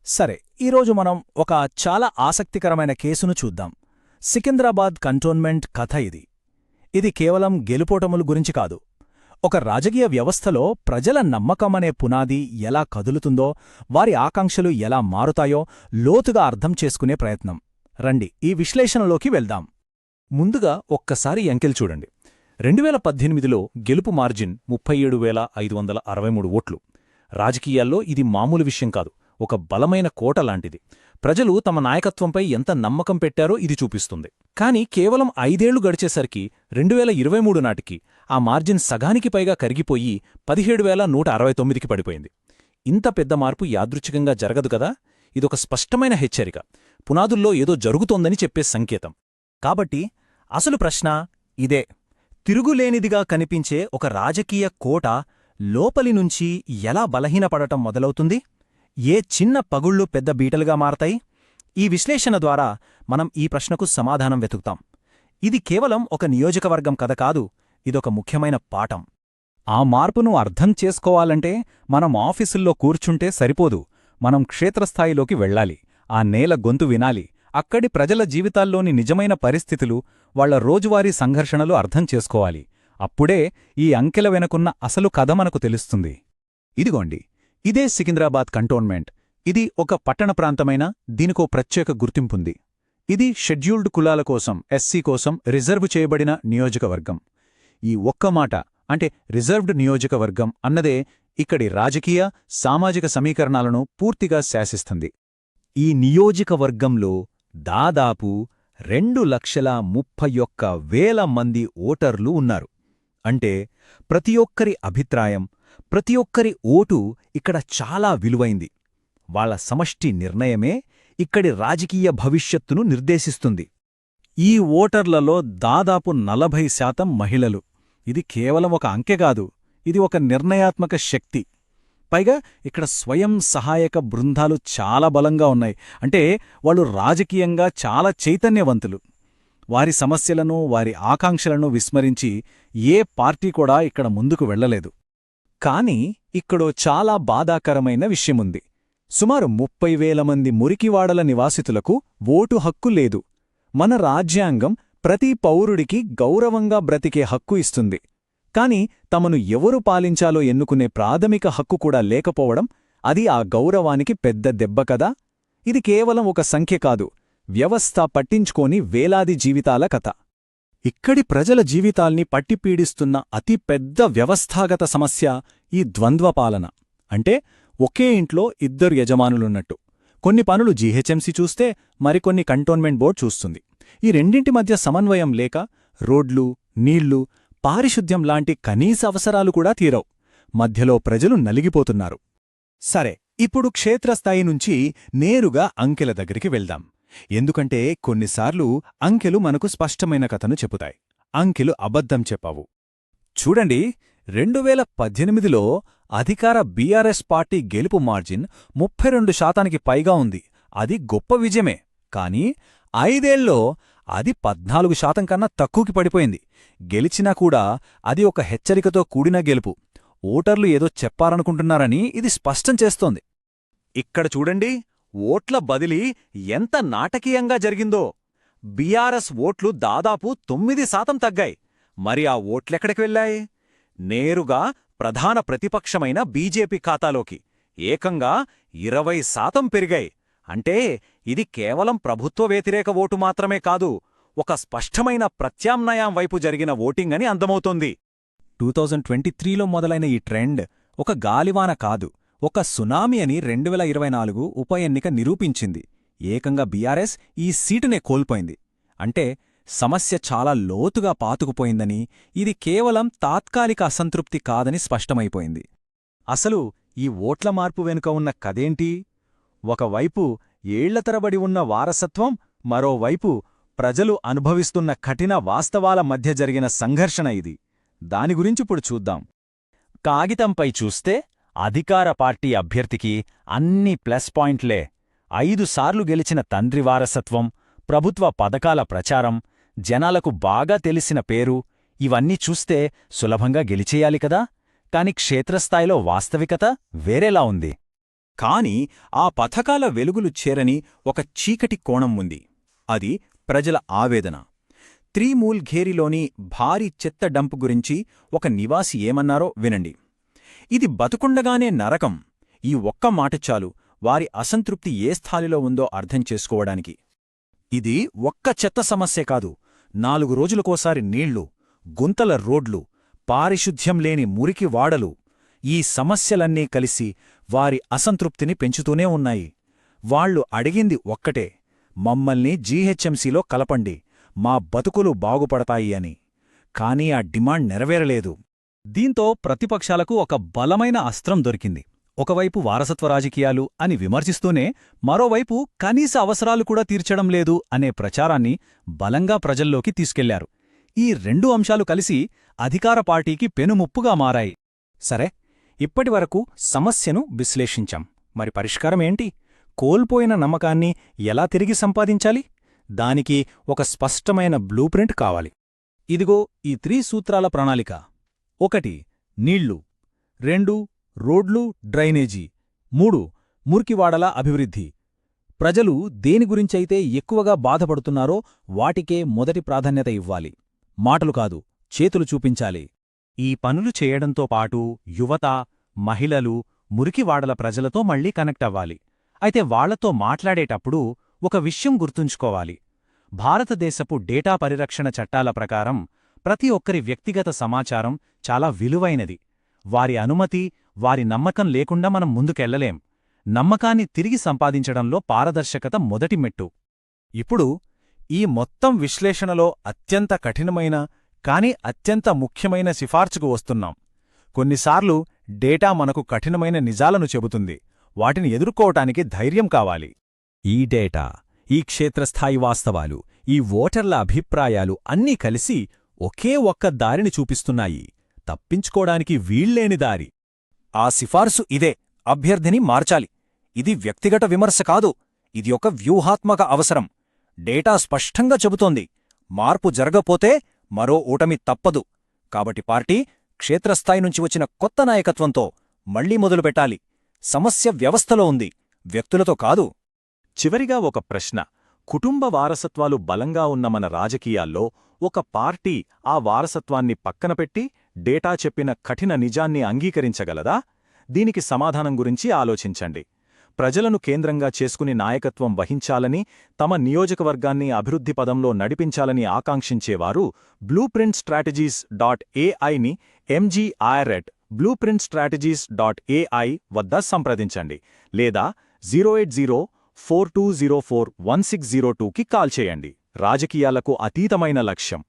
సరే, ఈరోజు మనం ఒక చాలా ఆసక్తికరమైన కేసును చూద్దాం. సికింద్రాబాద్ కంటోన్మెంట్ కథ ఇది. ఇది కేవలం గెలుపోటముల గురించి కాదు. ఒక రాజకీయ వ్యవస్థలో ప్రజల నమ్మకమనే పునాది ఎలా కదులుతుందో, వారి ఆకాంక్షలు ఎలా మారుతాయో లోతుగా అర్థం చేసుకునే ప్రయత్నం. రండి, ఈ విశ్లేషణలోకి వెళ్దాం. ముందుగా ఒక్కసారి అంకెలు చూడండి. 2018లో గెలుపు మార్జిన్ 37,563 ఓట్లు. రాజకీయాల్లో ఇది మామూలు విషయం కాదు, ఒక బలమైన కోట లాంటిది. ప్రజలు తమ నాయకత్వంపై ఎంత నమ్మకం పెట్టారో ఇది చూపిస్తుంది. కాని కేవలం 5 ఏళ్లు గడిచేసరికి 2023 నాటికి ఆ మార్జిన్ సగానికి పైగా కరిగిపోయి 17,169కి పడిపోయింది. ఇంత పెద్ద మార్పు యాదృచ్ఛికంగా జరగదు కదా. ఇదొక స్పష్టమైన హెచ్చరిక, పునాదుల్లో ఏదో జరుగుతోందని చెప్పే సంకేతం. కాబట్టి అసలు ప్రశ్న ఇదే: తిరుగులేనిదిగా కనిపించే ఒక రాజకీయ కోట లోపలి నుంచి ఎలా బలహీనపడటం మొదలవుతుంది? ఏ చిన్న పగుళ్లు పెద్ద బీటలుగా మారతాయి? ఈ విశ్లేషణ ద్వారా మనం ఈ ప్రశ్నకు సమాధానం వెతుకుతాం. ఇది కేవలం ఒక నియోజకవర్గం కథ కాదు, ఇదొక ముఖ్యమైన పాఠం. ఆ మార్పును అర్థం చేసుకోవాలంటే మనం ఆఫీసుల్లో కూర్చుంటే సరిపోదు, మనం క్షేత్రస్థాయిలోకి వెళ్ళాలి, ఆ నేల గొంతు వినాలి, అక్కడి ప్రజల జీవితాల్లోని నిజమైన పరిస్థితులు, వాళ్ల రోజువారీ సంఘర్షణలు అర్థం చేసుకోవాలి. అప్పుడే ఈ అంకెల వెనుకున్న అసలు కథ మనకు తెలుస్తుంది. ఇదిగోండి, ఇదే సికింద్రాబాద్ కంటోన్మెంట్. ఇది ఒక పట్టణ ప్రాంతమైన దీనికో ప్రత్యేక గుర్తింపుంది. ఇది షెడ్యూల్డ్ కులాల కోసం, ఎస్సీ కోసం రిజర్వ్ చేయబడిన నియోజకవర్గం. ఈ ఒక్క మాట, అంటే రిజర్వ్డ్ నియోజకవర్గం అన్నదే ఇక్కడి రాజకీయ, సామాజిక సమీకరణాలను పూర్తిగా శాసిస్తుంది. ఈ నియోజకవర్గంలో దాదాపు 2,31,000 మంది ఓటర్లు ఉన్నారు. అంటే ప్రతి ఒక్కరి అభిప్రాయం, ప్రతి ఒక్కరి ఓటు ఇక్కడ చాలా విలువైంది. వాళ్ల సమష్టి నిర్ణయమే ఇక్కడి రాజకీయ భవిష్యత్తును నిర్దేశిస్తుంది. ఈ ఓటర్లలో దాదాపు 40% మహిళలు. ఇది కేవలం ఒక అంకె కాదు, ఇది ఒక నిర్ణయాత్మక శక్తి. పైగా ఇక్కడ స్వయం సహాయక బృందాలు చాలా బలంగా ఉన్నాయి. అంటే వాళ్ళు రాజకీయంగా చాలా చైతన్యవంతులు. వారి సమస్యలను, వారి ఆకాంక్షలను విస్మరించి ఏ పార్టీ కూడా ఇక్కడ ముందుకు వెళ్లలేదు. కాని ఇక్కడో చాలా బాధాకరమైన విషయముంది. సుమారు 30,000 మంది మురికివాడల నివాసితులకు ఓటు హక్కు లేదు. మన రాజ్యాంగం ప్రతి పౌరుడికి గౌరవంగా బ్రతికే హక్కు ఇస్తుంది. కాని తమను ఎవరు పాలించాలో ఎన్నుకునే ప్రాథమిక హక్కు కూడా లేకపోవడం, అది ఆ గౌరవానికి పెద్ద దెబ్బ కదా. ఇది కేవలం ఒక సంఖ్య కాదు, వ్యవస్థ పట్టించుకోని వేలాది జీవితాల కథ. ఇక్కడి ప్రజల జీవితాల్ని పట్టిపీడిస్తున్న అతి పెద్ద వ్యవస్థాగత సమస్య ఈ ద్వంద్వపాలన. అంటే ఒకే ఇంట్లో 2 యజమానులున్నట్టు. కొన్ని పనులు జీహెచ్ఎంసీ చూస్తే మరికొన్ని కంటోన్మెంట్ బోర్డు చూస్తుంది. ఈ రెండింటి మధ్య సమన్వయం లేక రోడ్లు, నీళ్లు, పారిశుద్ధ్యం లాంటి కనీస అవసరాలు కూడా తీరవు. మధ్యలో ప్రజలు నలిగిపోతున్నారు. సరే, ఇప్పుడు క్షేత్రస్థాయి నుంచి నేరుగా అంకెల దగ్గరికి వెళ్దాం. ఎందుకంటే కొన్నిసార్లు అంకెలు మనకు స్పష్టమైన కథను చెబుతాయి. అంకెలు అబద్ధం చెప్పవు. చూడండి, 2018లో అధికార బీఆర్ఎస్ పార్టీ గెలుపు మార్జిన్ 32%కి పైగా ఉంది. అది గొప్ప విజయమే. కానీ 5 ఏళ్లలో అది 14% కన్నా తక్కువకి పడిపోయింది. గెలిచినా కూడా అది ఒక హెచ్చరికతో కూడిన గెలుపు. ఓటర్లు ఏదో చెప్పారనుకుంటున్నారని ఇది స్పష్టం చేస్తోంది. ఇక్కడ చూడండి, ఓట్ల బదిలీ ఎంత నాటకీయంగా జరిగిందో. బీఆర్ఎస్ ఓట్లు దాదాపు 9% తగ్గాయి. మరి ఆ ఓట్లెక్కడికి వెళ్లాయి? నేరుగా ప్రధాన ప్రతిపక్షమైన బీజేపీ ఖాతాలోకి. ఏకంగా 20% పెరిగాయి. అంటే ఇది కేవలం ప్రభుత్వ వ్యతిరేక ఓటు మాత్రమే కాదు, ఒక స్పష్టమైన ప్రత్యామ్నాయం వైపు జరిగిన ఓటింగ్ అని అర్థమవుతోంది. 2023లో మొదలైన ఈ ట్రెండ్ ఒక గాలివాన కాదు, ఒక సునామీ అని 2024 ఉప ఎన్నిక నిరూపించింది. ఏకంగా బీఆర్ఎస్ ఈ సీటునే కోల్పోయింది. అంటే సమస్య చాలా లోతుగా పాతుకుపోయిందని, ఇది కేవలం తాత్కాలిక అసంతృప్తి కాదని స్పష్టమైపోయింది. అసలు ఈ ఓట్ల మార్పు వెనుక ఉన్న కథేంటి? ఒకవైపు ఏళ్లతరబడి ఉన్న వారసత్వం, మరోవైపు ప్రజలు అనుభవిస్తున్న కఠిన వాస్తవాల మధ్య జరిగిన సంఘర్షణ ఇది. దాని గురించిప్పుడు చూద్దాం. కాగితంపై చూస్తే అధికార పార్టీ అభ్యర్థికి అన్ని ప్లస్ పాయింట్లే. 5 సార్లు గెలిచిన తండ్రి వారసత్వం, ప్రభుత్వ పథకాల ప్రచారం, జనాలకు బాగా తెలిసిన పేరు, ఇవన్నీ చూస్తే సులభంగా గెలిచేయాలి కదా. కాని క్షేత్రస్థాయిలో వాస్తవికత వేరేలా ఉంది. కాని ఆ పథకాల వెలుగులు చేరని ఒక చీకటి కోణం ఉంది. అది ప్రజల ఆవేదన. త్రిమూల్ ఘేరిలోని భారీ చెత్త డంప్ గురించి ఒక నివాసి ఏమన్నారో వినండి. ఇది బతుకుండగానే నరకం. ఈ ఒక్క మాట చాలు వారి అసంతృప్తి ఏ స్థాయిలో ఉందో అర్థం చేసుకోవడానికి. ఇది ఒక్క చెత్త సమస్యే కాదు. 4 రోజులకోసారి నీళ్లు, గుంతల రోడ్లు, పారిశుద్ధ్యం లేని మురికి వాడలు, ఈ సమస్యలన్నీ కలిసి వారి అసంతృప్తిని పెంచుతూనే ఉన్నాయి. వాళ్లు అడిగింది ఒక్కటే, మమ్మల్ని జీహెచ్ఎంసీలో కలపండి, మా బతుకులు బాగుపడతాయి అని. కానీ ఆ డిమాండ్ నెరవేరలేదు. దీంతో ప్రతిపక్షాలకు ఒక బలమైన అస్త్రం దొరికింది. ఒకవైపు వారసత్వ రాజకీయాలు అని విమర్శిస్తూనే, మరోవైపు కనీస అవసరాలు కూడా తీర్చడం లేదు అనే ప్రచారాన్ని బలంగా ప్రజల్లోకి తీసుకెళ్లారు. ఈ 2 అంశాలు కలిసి అధికార పార్టీకి పెనుముప్పుగా మారాయి. సరే, ఇప్పటివరకు సమస్యను విశ్లేషించాం. మరి పరిష్కారమేంటి? కోల్పోయిన నమ్మకాన్ని ఎలా తిరిగి సంపాదించాలి? దానికి ఒక స్పష్టమైన బ్లూప్రింట్ కావాలి. ఇదిగో ఈ 3 సూత్రాల ప్రణాళిక. 1 నీళ్లు, 2 రోడ్లు డ్రైనేజీ, 3 మురికివాడల అభివృద్ధి. ప్రజలు దేని గురించైతే ఎక్కువగా బాధపడుతున్నారో వాటికే మొదటి ప్రాధాన్యత ఇవ్వాలి. మాటలు కాదు, చేతులు చూపించాలి. ఈ పనులు చేయడంతో పాటు యువత, మహిళలు, మురికివాడల ప్రజలతో మళ్లీ కనెక్ట్ అవ్వాలి. అయితే వాళ్లతో మాట్లాడేటప్పుడు ఒక విషయం గుర్తుంచుకోవాలి. భారతదేశపు డేటా పరిరక్షణ చట్టాల ప్రకారం ప్రతి ఒక్కరి వ్యక్తిగత సమాచారం చాలా విలువైనది. వారి అనుమతి, వారి నమ్మకం లేకుండా మనం ముందుకెళ్లలేం. నమ్మకాన్ని తిరిగి సంపాదించడంలో పారదర్శకత మొదటి మెట్టు. ఇప్పుడు ఈ మొత్తం విశ్లేషణలో అత్యంత కఠినమైన కాని అత్యంత ముఖ్యమైన సిఫార్సుకు వస్తున్నాం. కొన్నిసార్లు డేటా మనకు కఠినమైన నిజాలను చెబుతుంది. వాటిని ఎదుర్కోవటానికి ధైర్యం కావాలి. ఈ డేటా, ఈ క్షేత్రస్థాయి వాస్తవాలు, ఈ ఓటర్ల అభిప్రాయాలు అన్నీ కలిసి ఒకే ఒక్క దారిని చూపిస్తున్నాయి. తప్పించుకోడానికి వీల్లేని దారి. ఆ సిఫార్సు ఇదే: అభ్యర్థిని మార్చాలి. ఇది వ్యక్తిగత విమర్శ కాదు, ఇది ఒక వ్యూహాత్మక అవసరం. డేటా స్పష్టంగా చెబుతోంది, మార్పు జరగపోతే మరో ఓటమి తప్పదు. కాబట్టి పార్టీ క్షేత్రస్థాయి నుంచి వచ్చిన కొత్త నాయకత్వంతో మళ్లీ మొదలుపెట్టాలి. సమస్య వ్యవస్థలో ఉంది, వ్యక్తులతో కాదు. చివరిగా ఒక ప్రశ్న: కుటుంబ వారసత్వాలు బలంగా ఉన్న మన రాజకీయాల్లో ఒక పార్టీ ఆ వారసత్వాన్ని పక్కనపెట్టి డేటా చెప్పిన కఠిన నిజాన్ని అంగీకరించగలదా? దీనికి సమాధానం గురించి ఆలోచించండి. ప్రజలను కేంద్రంగా చేసుకుని నాయకత్వం వహించాలని, తమ నియోజకవర్గాన్ని అభివృద్ధి పదంలో నడిపించాలని ఆకాంక్షించేవారు blueprintstrategies.ai ని mgir@blueprintstrategies.ai వద్ద సంప్రదించండి, లేదా 08042041602కి కాల్ చేయండి. రాజకీయాలకు అతీతమైన లక్ష్యం.